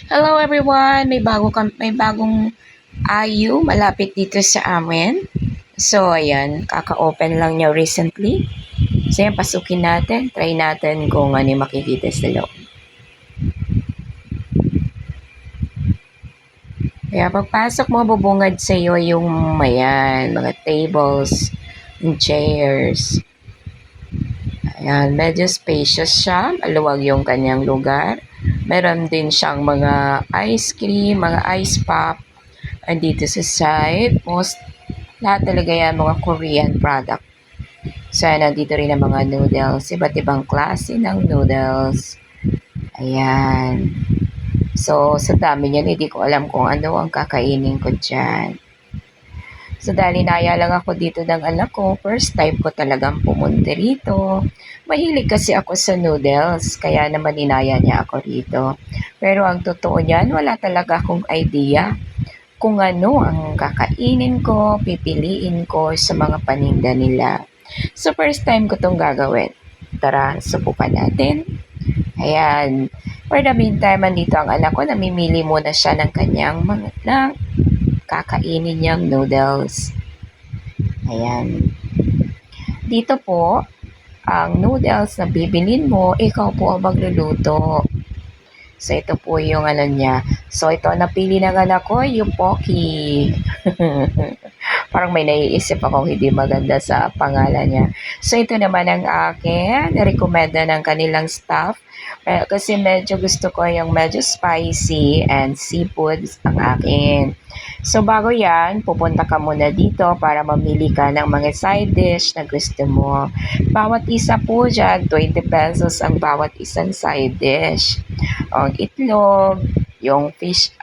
Hello everyone! May bagong IU malapit dito sa amin. So ayan, kaka-open lang niya recently. So ayan, pasukin natin. Try natin kung ano yung makikita sa loob. Kaya pagpasok mo, bubungad sa iyo yung mga tables, and chairs. Ayan, medyo spacious siya. Maluwag yung kanyang lugar. Meron din siyang mga ice cream, mga ice pop. Andito sa side, lahat talaga yan mga Korean product. So, nandito rin ang mga noodles. Iba't ibang klase ng noodles. Ayan. So, sa dami niyan, hindi ko alam kung ano ang kakainin ko dyan. So, dahil inaya lang ako dito ng anak ko, first time ko talagang pumunta rito. Mahilig kasi ako sa noodles, kaya naman inaya niya ako rito. Pero ang totoo niyan, wala talaga akong idea kung ano ang kakainin ko, pipiliin ko sa mga paninda nila. So, first time ko itong gagawin. Tara, subukan natin. Ayan. For the meantime, andito ang anak ko, namimili muna siya ng kanyang kakainin niyang noodles. Ayan. Dito po, ang noodles na bibilin mo, ikaw po ang magluluto. So, ito po yung niya. So, ito, napili ng anak ko, yung Pocky. Parang may naiisip akong hindi maganda sa pangalan niya. So, ito naman ang akin. Narekomenda ng kanilang staff. Kasi medyo gusto ko yung medyo spicy and seafoods ang akin. So, bago yan, pupunta ka muna dito para mamili ka ng mga side dish na gusto mo. Bawat isa po dyan, 20 pesos ang bawat isang side dish. Ang itlog, yung fish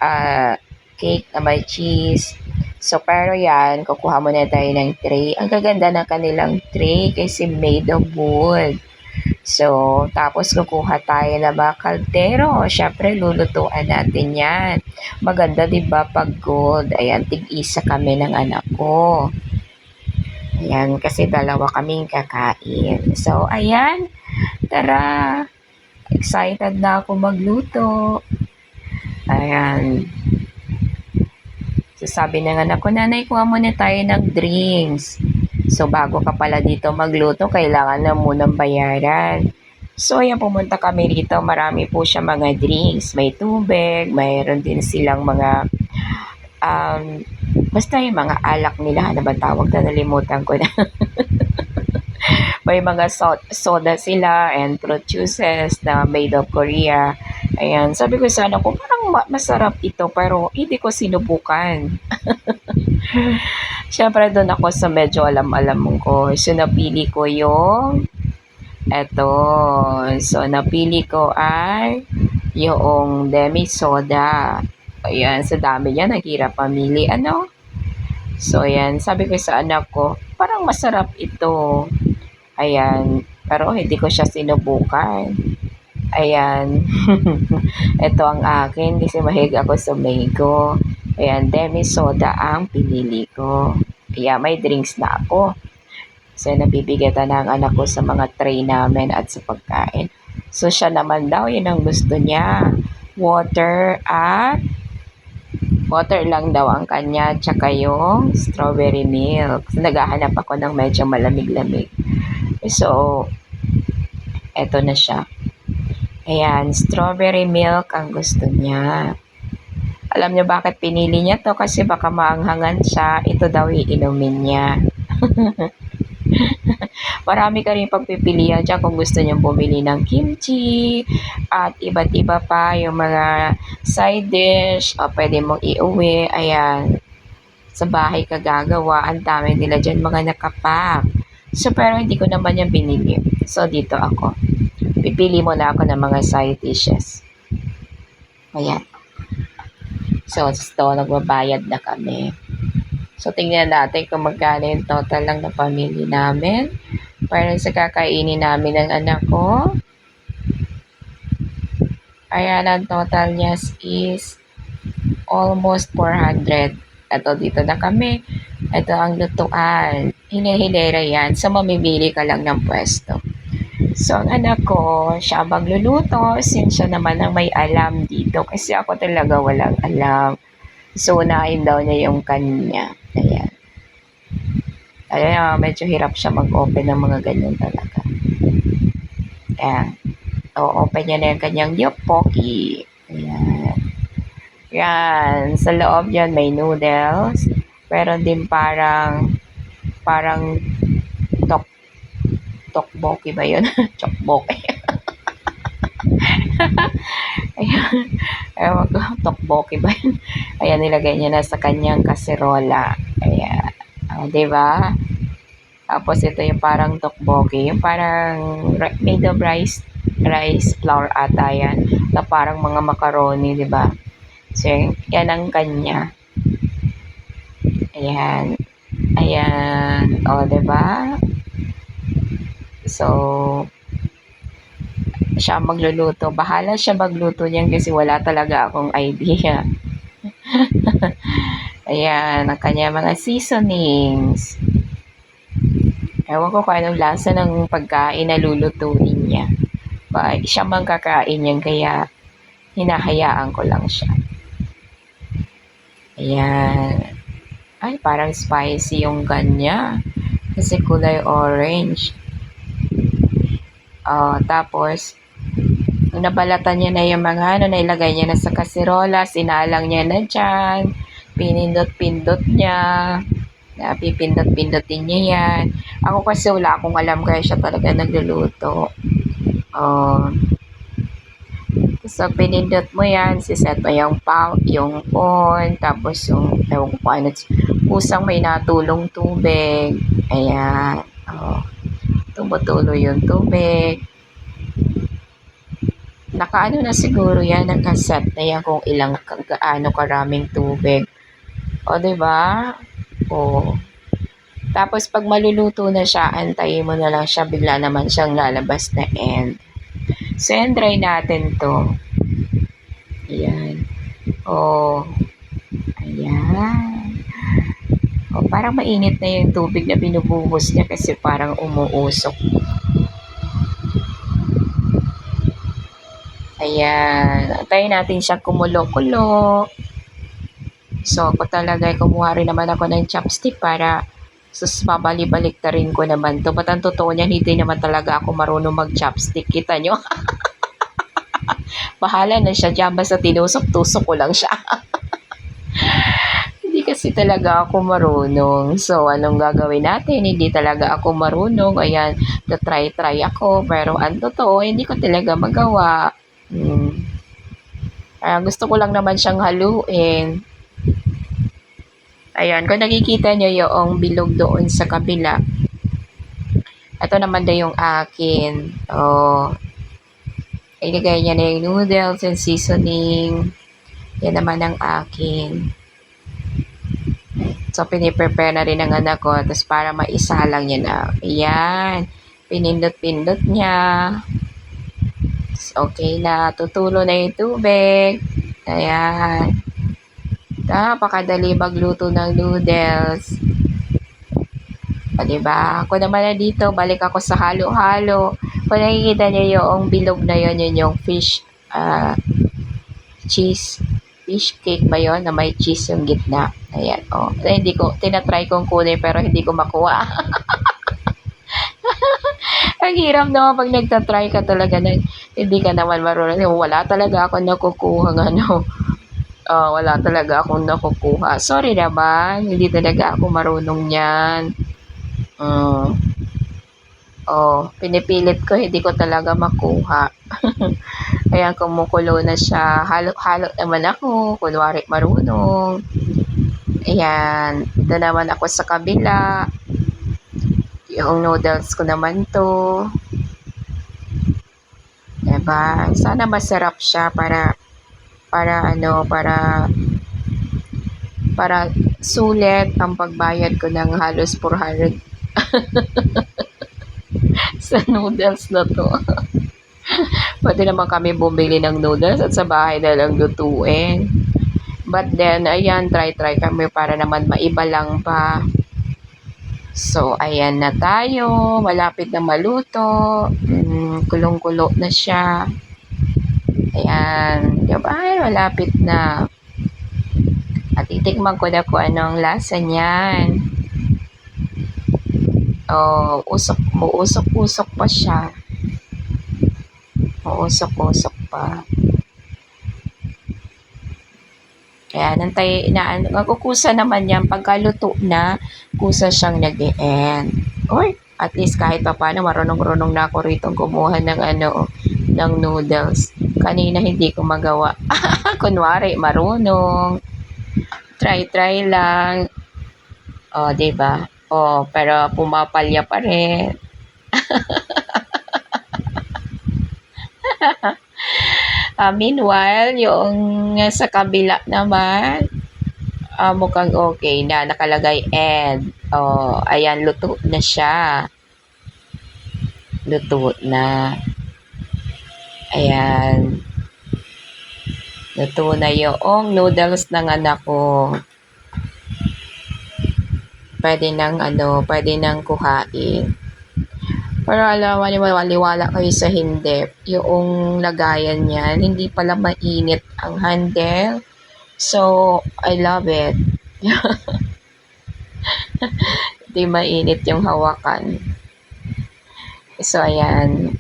cake na may cheese. So, pero yan, kukuha muna tayo ng tray. Ang gaganda ng kanilang tray kasi made of wood. So, tapos kukuha tayo ng mga kaldero. Siyempre, lulutuan natin yan. Maganda, di ba pag gold? Ayan, tig-isa kami ng anak ko. Ayan, kasi dalawa kaming kakain. So, ayan. Tara. Excited na ako magluto. Ayan. So, sabi ng anak ko, nanay, kuha muna tayo ng drinks. So, bago ka pala dito magluto, kailangan na munang bayaran. So, ayan, pumunta kami rito. Marami po siya mga drinks. May tubig, mayroon din silang mga, basta yung mga alak nila. Ano ba tawag na? Nalimutan ko na. May mga soda sila and fruit juices na made of Korea. Ayan, sabi ko sana ko, parang masarap ito pero hindi ko sinubukan. Siyempre doon ako sa medyo alam-alam ko. So, napili ko yung eto. So, napili ko ay yung demi soda. Ayan, sa dami niya, naghirap pamili. Ano? So, ayan, sabi ko sa anak ko, parang masarap ito. Ayan, pero hindi ko siya sinubukan. Ayan, ito ang akin kasi mahilig ako sa mango. Ayan, demi soda ang pinili ko. Kaya may drinks na ako. So, nabibigatan ng anak ko sa mga tray namin at sa pagkain. So, siya naman daw, yun ang gusto niya. Water lang daw ang kanya, tsaka yung strawberry milk. So, naghahanap ako ng medyo malamig-lamig. So, eto na siya. Ayan, strawberry milk ang gusto niya. Alam niyo bakit pinili niya to? Kasi baka maanghangan siya. Ito daw iinumin niya. Marami ka rin pagpipilian dyan kung gusto niyong bumili ng kimchi at iba't iba pa yung mga side dish o pwede mong iuwi. Ayan, sa bahay ka gagawa. Ang dami nila dyan mga nakapack. So, pero hindi ko naman yan binili. So, dito ako. Pipili muna ako ng mga side dishes. Ayan. So, nagbabayad na kami. So, tingnan natin kung magkano yung total lang na pamili namin. Para sa kakainin namin ng anak ko. Ayan, ang total niya is almost 400. Ito, dito na kami. Ito ang lutuan. Hinihilera yan. So, mamimili ka lang ng pwesto. So, ang anak ko, siya ang magluluto since siya naman ang may alam dito kasi ako talaga walang alam. So, unahin daw niya yung kanya. Ayan. Ayan, medyo hirap siya mag-open ng mga ganyan talaga. Ayan. O-open niya na yung kanyang yoppoki. Ayan. Yan. Sa loob yan may noodles. Meron din parang tok tokboki ba yun? Chokboki. Ayan. Ewan ko, tokboki ba yun? Ayan, nilagay niya na sa kanyang kaserola. Ayan. O, diba? Tapos ito yung parang tokboki. Yung parang made of rice flour ata yan. Na parang mga macaroni, diba? So, yan ang kanya. Ayan. Ayan. O, diba? So, siya magluluto. Bahala siya magluto niyan kasi wala talaga akong idea. Ayan, ang kanya mga seasonings. Ewan ko kung anong lasa ng pagkain na lulutuin niya. Siya mang kakain yan kaya hinahayaan ko lang siya. Ayan. Ay, parang spicy yung kanya. Kasi kulay orange. Tapos, nung nabalatan niya na yung mga nailagay niya na sa kaserola, sinalang niya na dyan, pinindot-pindot niya, pipindot-pindotin niya yan. Ako kasi wala akong alam kaya siya talaga nagluluto. So, pinindot mo yan, siset mo yung corn, tapos yung, ewan ko ano, kusang may natulong tubig. Ayan. Tumutulo yung tubig. Nakaano na siguro yan, nakaset na yan kung ilang gaano karaming tubig. O, diba? O. Tapos, pag maluluto na siya, antayin mo na lang siya, bigla naman siyang lalabas na end. So, yan, dry natin to. Ayan. O. Ayan. O, parang mainit na yung tubig na binubuhos niya kasi parang umuusok. Ayan. Antayin natin siya kumulo-kulo. So, ako talaga, kumuha rin naman ako ng chopstick para babalik-balik ta rin ko naman to. Ba't ang totoo niyan, hindi naman talaga ako marunong mag-chopstick. Kita nyo? Bahala na siya dyan. Basta tinusok-tusok ko lang siya. Hindi kasi talaga ako marunong. So, anong gagawin natin? Hindi talaga ako marunong. Ayan, try ako. Pero ang totoo, hindi ko talaga magawa. Gusto ko lang naman siyang haluin. Ayan, kung nakikita nyo yung bilog doon sa kabila. Ito naman daw yung akin. Ilagay niya na yung noodles and seasoning. Yan naman ang akin. So, piniprepare na rin ng anak ko. Tapos, para maisalang niya na. Ayan. Pinindot-pindot niya. Okay na. Tutulo na yung tubig. Ayan. Napakadali magluto ng noodles. Diba? Ako naman na dito, balik ako sa halo-halo. Kung nakikita niyo yung bilog na yun yung fish cake ba yun na may cheese yung gitna. Ayan, hindi ko, tinatry kong kunin pero hindi ko makuha. Ang hirap naman pag nagtatry ka talaga na hindi ka naman marunong. Wala talaga ako nakukuha wala talaga akong nakukuha. Sorry naman, hindi talaga ako marunong yan. Pinipilit ko, hindi ko talaga makuha. Ayan, kumukulo na siya. Halo naman ako, kunwari marunong. Ayan, ito naman ako sa kabila. Yung noodles ko naman to. Diba? Sana masarap siya para sulit ang pagbayad ko ng halos 400 sa noodles na to. Pwede naman kami bumili ng noodles at sa bahay na lang lutuin. But then, ayan, try kami para naman maiba lang pa. So, ayan na tayo. Malapit na maluto. Kulong-kulo na siya. Ayan. Diba? Ay, malapit na. At itikman ko na kung anong lasa niyan. Oh, muusok-usok pa siya. Muusok-usok pa. Kaya magkukusa naman yan. Pagkaluto na, kusa siyang nag-e-end. Or, at least kahit pa paano, marunong-runong na ako rito kumuha ng noodles. Kanina hindi ko magawa. Kunwari, marunong. Try lang. O, diba? O, pero pumapalya pa rin. Meanwhile, yung sa kabila naman, mukhang okay na. Nakalagay end. O, ayan, luto na siya. Luto na. Ayan. Luto na yung noodles ng anak ko. Pwede nang kuhain. Pero alam, maniwala kayo sa hindi. Yung lagayan niyan, hindi pala mainit ang handle. So, I love it. Hindi mainit yung hawakan. So, ayan.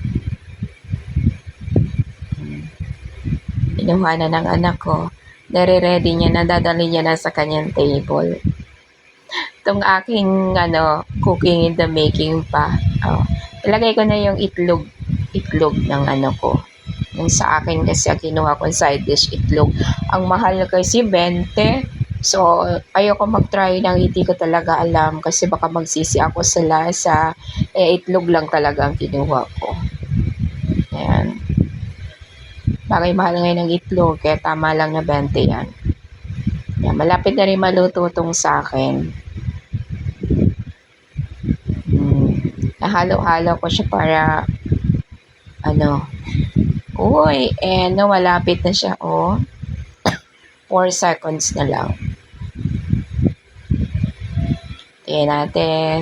Inuha na ng anak ko. Nare-ready niya na, dadali niya na sa kanyang table. Itong aking cooking in the making pa. Oh. Ilagay ko na yung itlog ng ko. Yung sa akin kasi kinuha ko side dish itlog. Ang mahal kasi 20. So, ayoko mag-try ng hindi ko talaga alam kasi baka magsisi ako sa lasa. Itlog lang talaga ang kinuha ko. Ayan. Bagay mahal ngayon ng itlog, kaya tama lang na 20 yan. Ayan, malapit na rin maluto itong sa akin. Nahalo-halo ko siya para uy, malapit na siya, 4 seconds na lang. Tingnan natin.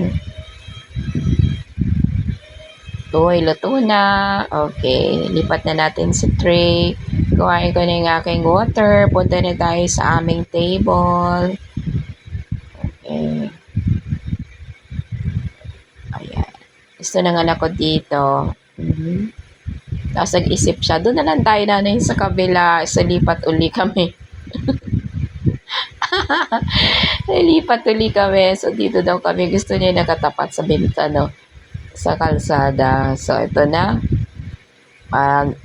Uy, luto na. Okay, lipat na natin sa tray. Kuhain ko na yung aking water. Punta na tayo sa aming table. Okay. Ayan. Gusto ng anak ko dito. Tapos nag-isip siya, doon na lang tayo sa kabila, sa lipat uli kami. Lipat uli kami. So, dito daw kami. Gusto niya nakatapat sa bintana, sa kalsada. So, ito na.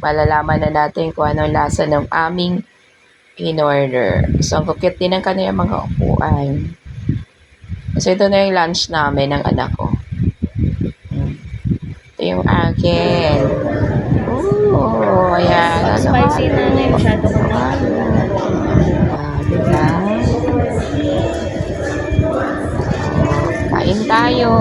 Malalaman na natin kung anong lasa ng aming in-order. So, ang kukit din ang kanilang mga upuan. So, ito na yung lunch namin ng anak ko. Ito yung akin. Oh, ayan. Spicy na na yung masyado ko na. Diba? Kain tayo.